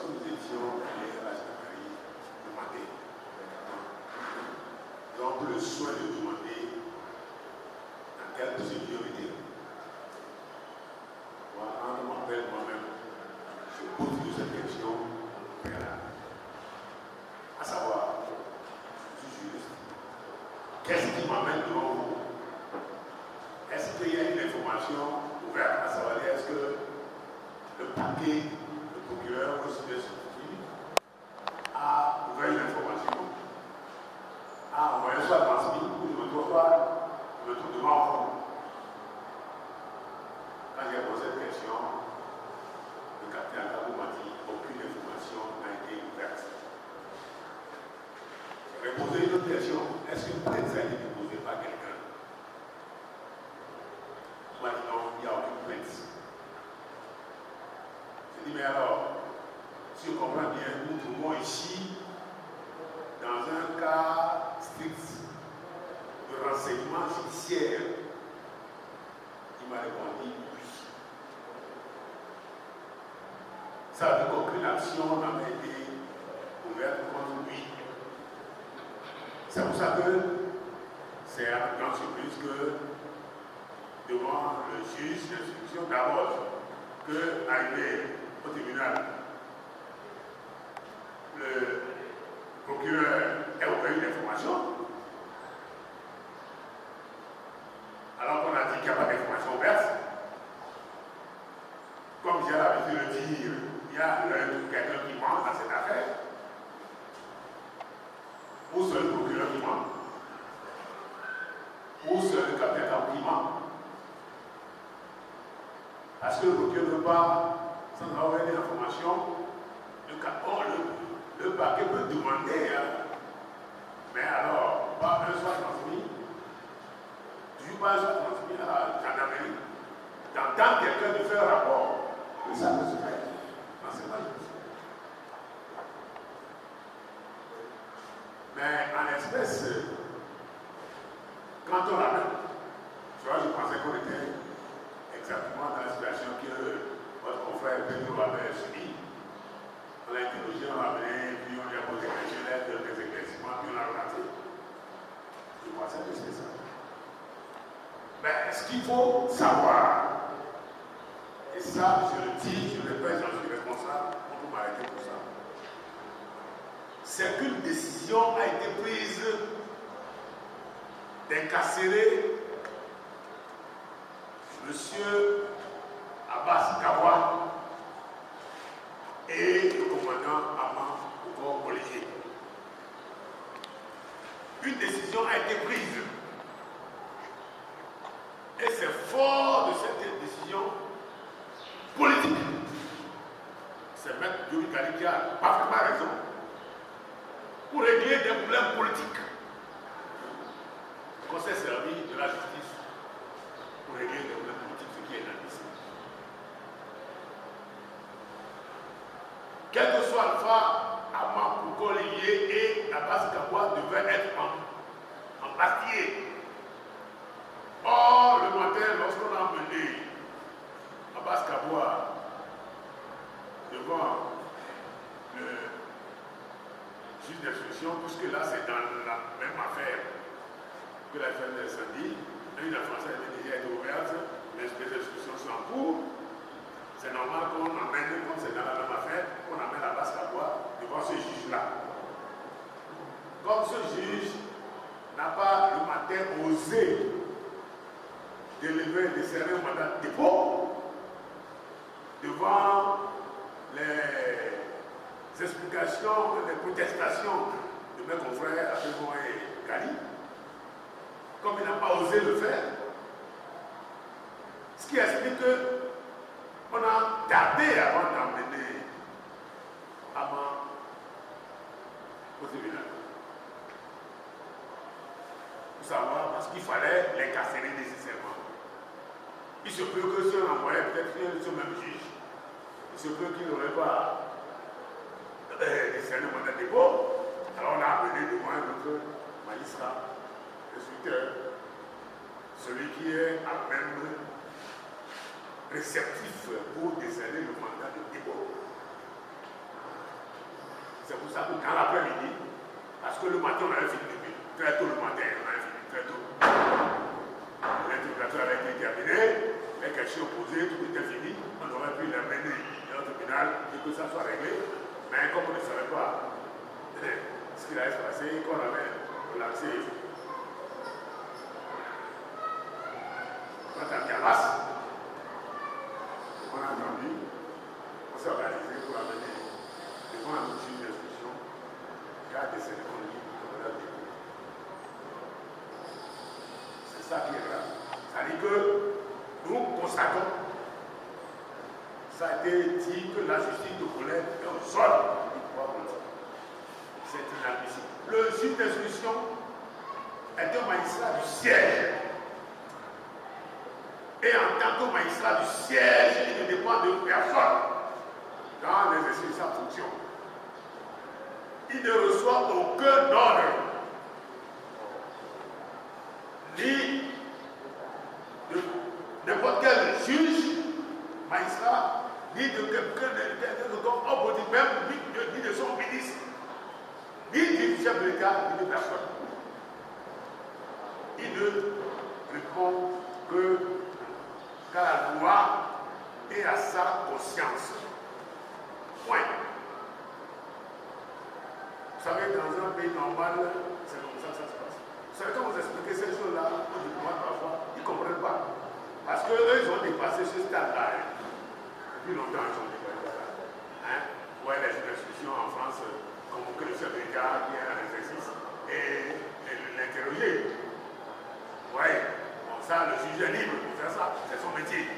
lorsque nous étions allés à la gendarmerie demander, nous avons pris le soin de demander dans quelle procédure était. Voilà, quand on m'appelle moi-même, je pose toutes ces questions préalables. À savoir, je suis juriste. Qu'est-ce qui m'amène devant vous? Est-ce qu'il y a une information ouverte? À savoir, est-ce que le parquet, le procureur, le suivi a ouvert une information, a envoyé soit transmis, ou je me trouve devant vous? Quand j'ai posé cette question, le capitaine Agabou m'a dit aucune information n'a été ouverte. J'ai posé une autre question. Est-ce que peut-être ça a été déposé par quelqu'un? Moi, je dis non, il n'y a aucune plainte. Je dis, mais alors, si on comprend bien, nous trouvons ici, dans un cas strict de renseignement judiciaire. Il m'a répondu oui. Ça veut dire qu'aucune action n'a été ouverte contre lui. C'est pour ça que c'est une grande surprise que devant le juge d'instruction, d'abord, que arrivé au tribunal, le procureur ait ouvert une information, alors qu'on a dit qu'il n'y a pas d'information ouverte. Comme j'ai l'habitude de dire, il y a quelqu'un qui ment dans cette affaire. Ou c'est le procureur qui ment, ou c'est le capitaine qui ment. Parce que le procureur ne veut pas, sans avoir des informations, le parquet peut demander, mais alors, pas un soit transmis, toujours pas un soit transmis à la gendarmerie, d'entendre quelqu'un de faire un rapport. Mais ça peut se faire. Non, c'est pas juste. Mais en espèce, quand on l'amène, tu vois, je pensais qu'on était exactement dans la situation que votre confrère Pedro avait subie. On l'a interrogé, on l'a amené, puis on lui a posé des éclaircissements, puis on l'a relaté. Je pensais que c'était ça. Mais ce qu'il faut savoir, et ça, je le dis, je le répète, j'en suis responsable, on peut m'arrêter pour ça. C'est qu'une décision a été prise d'incarcérer M. Abbas Kawa et le commandant Amman Ouko-Olivier. Une décision a été prise. Et c'est fort de cette décision politique. C'est M. Diouri Kali qui a parfaitement raison. Pour régler des problèmes politiques. Qu'on s'est servi de la justice pour régler des problèmes politiques, ce qui est inadmissible. Quel que soit Alpha, Amman Ouko-Olivier et Abbas Kawa devaient être en partie. Or, le matin, lorsqu'on a emmené Abbas Kawa devant le juge d'instruction, puisque là c'est dans la même affaire que l'affaire d'incendie, une offense avait déjà été ouverte, les instructions sont en cours. C'est normal qu'on emmène, comme c'est dans la même affaire, qu'on amène Abbas Kawa devant ce juge-là. Comme ce juge n'a pas le matin osé d'élever, de serrer un mandat de dépôt devant les explications, les protestations de mes confrères Abedmo et Kali, comme il n'a pas osé le faire, ce qui explique qu'on a tardé avant d'emmener Amman au tribunal. Pour savoir, parce qu'il fallait l'incarcérer nécessairement. Il se peut que si on envoyait peut-être ce même juge, il se peut qu'il n'aurait pas décerné le mandat de dépôt. Alors on l'a amené devant un autre magistrat, instructeur, celui qui est à même réceptif pour décerner le mandat de dépôt. ça que dans l'après-midi, parce que le matin, on avait fini depuis très tôt le matin, on avait fini très tôt. L'interrogatoire avait été terminé, les questions posées, tout était fini, on aurait pu l'amener au tribunal et que ça soit réglé. Mais comme on ne savait pas ce qu'il allait se passer, qu'on avait relaxé quant à Camas, on a entendu, on s'est organisé pour amener devant un juge d'instruction qui a décédé comme lui, comme on a dit. C'est ça qui est grave. C'est-à-dire que nous constatons, ça a été dit que la justice de Colette est au sol du pouvoir politique. C'est inadmissible. Le juge d'instruction est un magistrat du siège. Et en tant que magistrat du siège, il ne dépend de personne dans l'exercice de sa fonction. Il ne reçoit aucun ordre, ni de n'importe quel juge, magistrat, ni de quelqu'un d'autre, même ni de son ministre, ni du chef de l'État, ni de personne. Il ne répond qu'à la loi et à sa conscience. Point. Vous savez, dans un pays normal, c'est comme ça que ça se passe. Vous savez, quand vous expliquez ces choses-là, aux diplômes parfois, ils ne comprennent pas. Parce qu'eux, ils ont dépassé ce stade-là. Depuis longtemps, ils ont dépassé ça. Ouais, les institutions en France convoquent le chef de l'État qui est en exercice et l'interroger. Oui, bon, ça, le juge est libre pour faire ça. C'est son métier.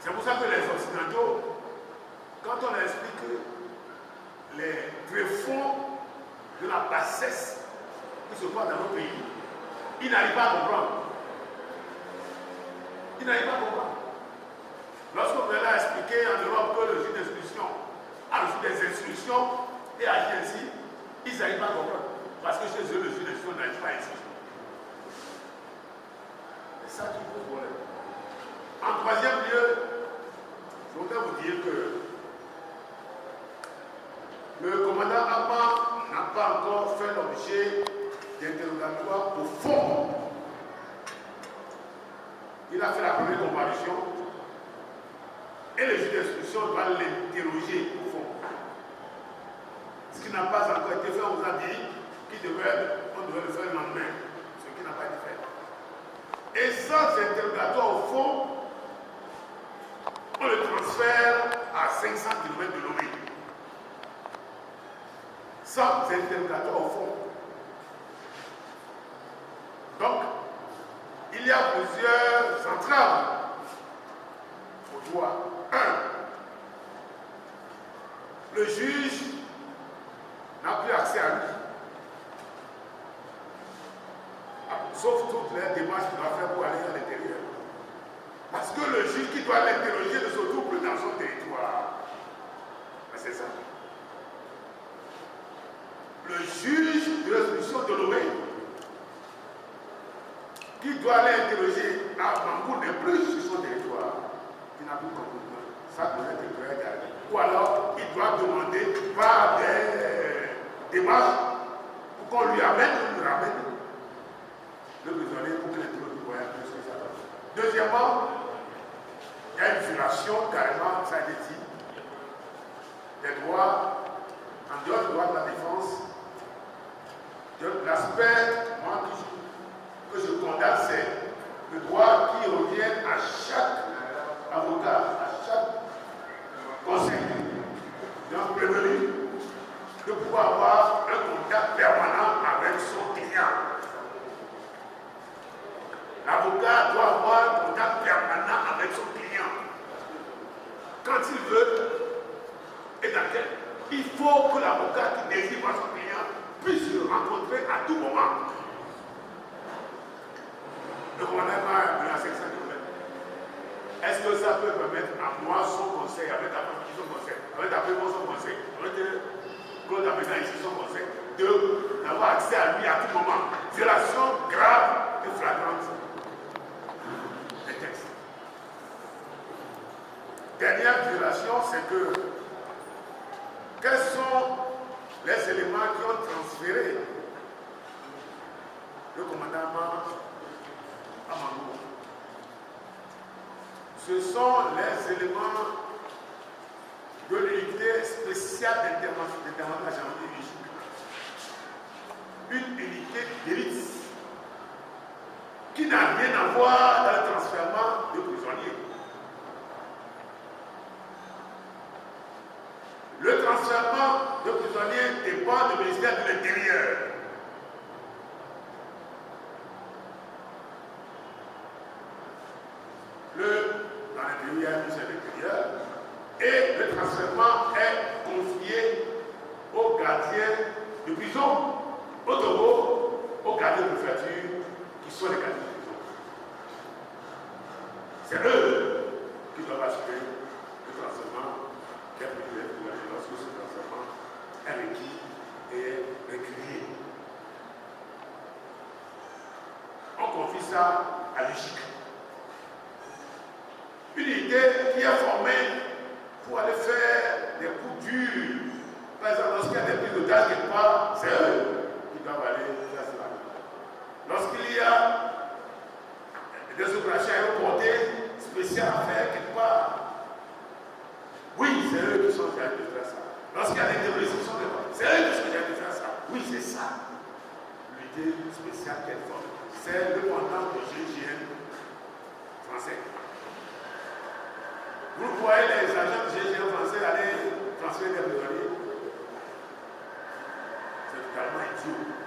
C'est pour ça que les Occidentaux, quand on leur explique les tréfonds de la bassesse qui se passe dans nos pays, ils n'arrivent pas à comprendre. Ils n'arrivent pas à comprendre. Lorsque vous allez expliquer en Europe que le juge d'instruction a reçu des instructions et agit ainsi, ils n'arrivent pas à comprendre. Parce que chez eux, le juge d'instruction n'arrive pas ainsi. C'est ça qui pose problème. En troisième lieu, je voudrais vous dire que le commandant Abba n'a pas encore fait l'objet d'interrogatoire au fond. Il a fait la première comparution et le juge d'instruction doit l'interroger au fond. Ce qui n'a pas encore été fait, on vous a dit qu'on devait le faire le lendemain, ce qui n'a pas été fait. Et sans interrogatoire au fond, on le transfère à 500 km de Lomé. Sans interrogatoire au fond. Donc, il y a plusieurs entraves au droit. 1. Le juge n'a plus accès à lui. Sauf toutes les démarches qu'il doit faire pour aller à l'intérieur. Parce que le juge qui doit l'interroger ne se trouve plus dans son territoire. C'est ça. Le juge de l'instruction de Lomé, qui doit aller interroger à Bangou n'est plus sur son territoire. Il n'a plus compris. Ça doit être très. Ou alors, il doit demander par des démarches pour qu'on lui ramène le prisonnier pour qu'il introduise le voyage plus que ça. Deuxièmement, il y a une violation carrément, ça a été dit, des droits, en dehors du droit de la défense, de l'aspect, moi, que je condamne, c'est le droit qui revient à chaque avocat, à chaque conseil d'un prévenu, de pouvoir avoir un contact permanent avec son client. L'avocat doit avoir un contact permanent avec son client. Quand il veut, et dans quel, il faut que l'avocat qui désire voir son client puisse le rencontrer à tout moment. Le commandant va à 500 km. Est-ce que ça peut permettre à moi son conseil, avec la famille son conseil, avec la prévost son conseil, avec Claude Abena ici son conseil, d'avoir accès à lui à tout moment? Violation grave et flagrante des textes. Dernière violation, c'est que Quels sont les éléments qui ont transféré le commandement à Mamou? Ce sont les éléments de l'unité spéciale d'intervention de la gendarmerie, une unité d'élite qui n'a rien à voir dans le transfèrement de prisonniers. Le transfèrement de prisonniers dépend du ministère de l'Intérieur. Dans l'intérieur, il y a un ministère de l'Intérieur et le transfèrement est confié aux gardiens de prison, au Togo, aux gardiens de préfecture qui sont les gardiens de prison. C'est eux qui doivent assurer le transfèrement des prisonniers lorsque ce transfèrement est requis et régulier. On confie ça à l'UJIC. Une unité qui est formée pour aller faire des coups durs. Par exemple, lorsqu'il y a des prises d'otages quelque part, c'est eux qui doivent aller faire cela. Lorsqu'il y a des opérations aéroportées spéciales à faire quelque part, oui, c'est eux qui sont chargés de faire ça. Lorsqu'il y a des démolitions, c'est eux qui sont chargés de faire ça. Oui, c'est ça. L'unité spéciale qu'elle forme. C'est le commandant de GIGN français. Vous voyez les agents de GIGN français aller transférer des prisonniers. C'est totalement idiot.